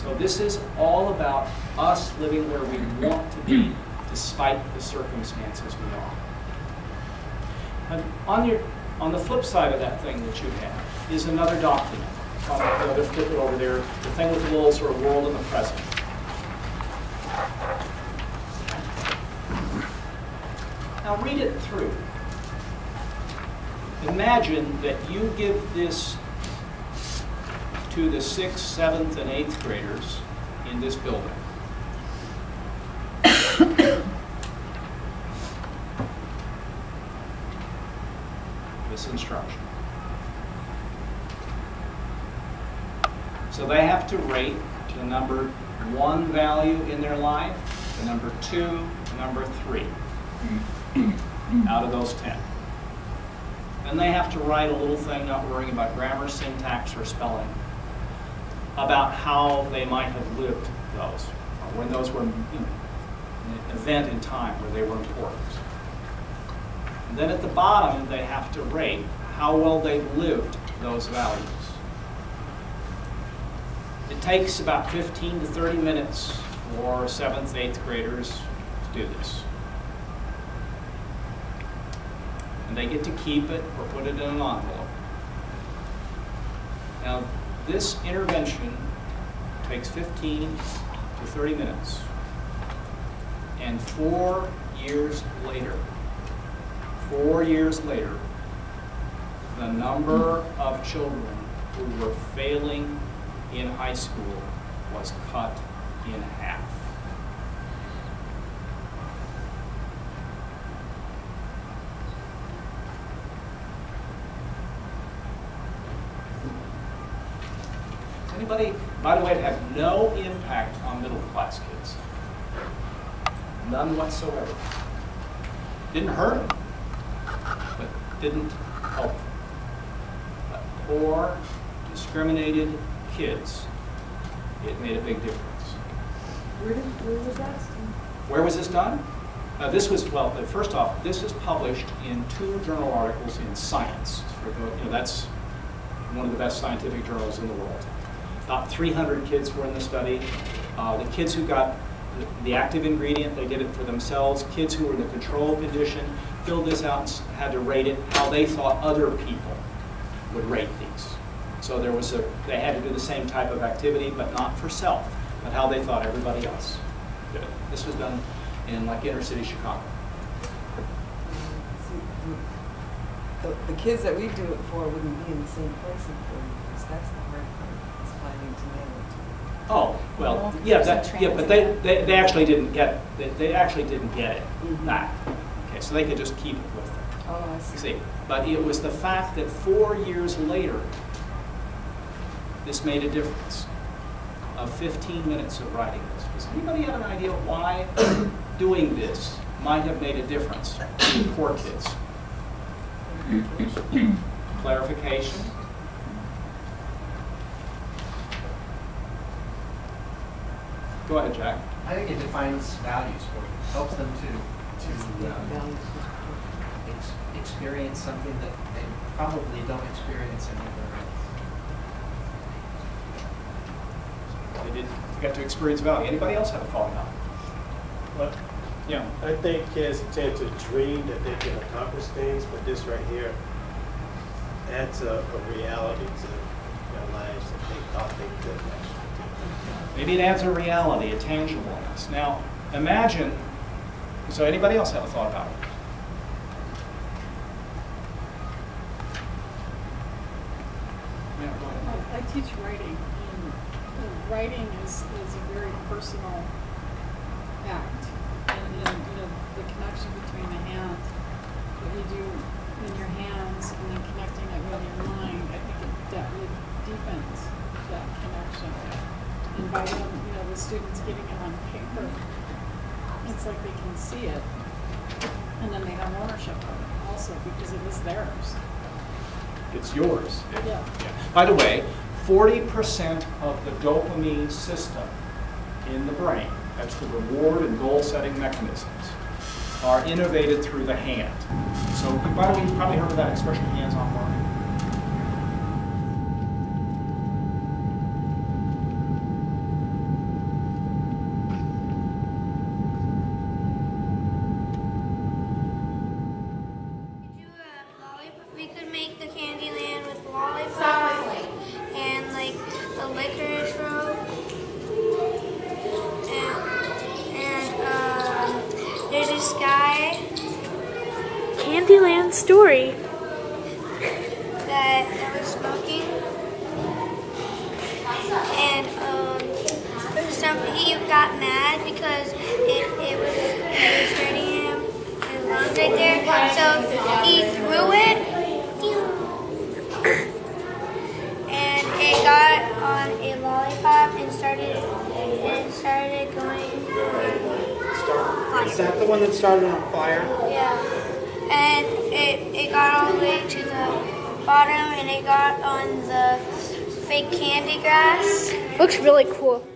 So this is all about us living where we want to be, despite the circumstances we are. And on the flip side of that thing that you have is another document. Let's flip it over there. The thing with the little sort of world in the present. Now read it through. Imagine that you give this to the 6th, 7th, and 8th graders in this building. This instruction. So they have to rate the number 1 value in their life, the number 2, the number 3 out of those 10. And they have to write a little thing, not worrying about grammar, syntax, or spelling, about how they might have lived those, or when those were, you know, an event in time where they were important. And then at the bottom, they have to rate how well they've lived those values. It takes about 15 to 30 minutes for 7th, 8th graders to do this. And they get to keep it or put it in an envelope. Now, this intervention takes 15 to 30 minutes. And 4 years later, the number of children who were failing in high school was cut in half. Anybody, by the way, it had no impact on middle class kids. None whatsoever. Didn't hurt them, but didn't help them. But poor, discriminated kids, it made a big difference. Where was that? Where was this done? This was, well, first off, this is published in 2 journal articles in Science. That's one of the best scientific journals in the world. About 300 kids were in the study. The kids who got the active ingredient, they did it for themselves. Kids who were in the control condition filled this out and had to rate it how they thought other people would rate these. So they had to do the same type of activity, but not for self, but how they thought everybody else did it. This was done in like inner city Chicago. The kids that we do it for wouldn't be in the same place because that's the hard part, is finding to nail it. Oh, well, yeah, but they actually didn't get it. They actually didn't get it back. Okay, so they could just keep it with them. Oh, I see. But it was the fact that 4 years later, this made a difference of 15 minutes of writing this. Does anybody have an idea why doing this might have made a difference to poor kids? Clarification? Go ahead, Jack. I think it defines values for you. Helps them to experience something that they probably don't experience anywhere else. They got to experience value. Anybody else have a thought about it? Well, Yeah. I think kids tend to dream that they can accomplish things, but this right here adds a reality to their lives that they thought they could actually do. Maybe it adds a reality, a tangibleness. Now, imagine, so anybody else have a thought about it? Yeah, go ahead. I teach writing, and writing is a very personal act. And the connection between the hands, what you do in your hands and then connecting it with your mind, I think that really deepens that connection. And by them, the students getting it on paper, it's like they can see it, and then they have ownership of it also because it is theirs. It's yours. Yeah. By the way, 40% of the dopamine system in the brain, that's the reward and goal-setting mechanisms, are innovated through the hand. So, by the way, you've probably heard of that expression, hands-on learning. Candyland story. That I was smoking, and he got mad because it was hurting him his lungs right there. So he threw it, and it got on a lollipop and started going. Is that the one that started on fire? Yeah, and it got all the way to the bottom, and it got on the fake candy grass. Looks really cool.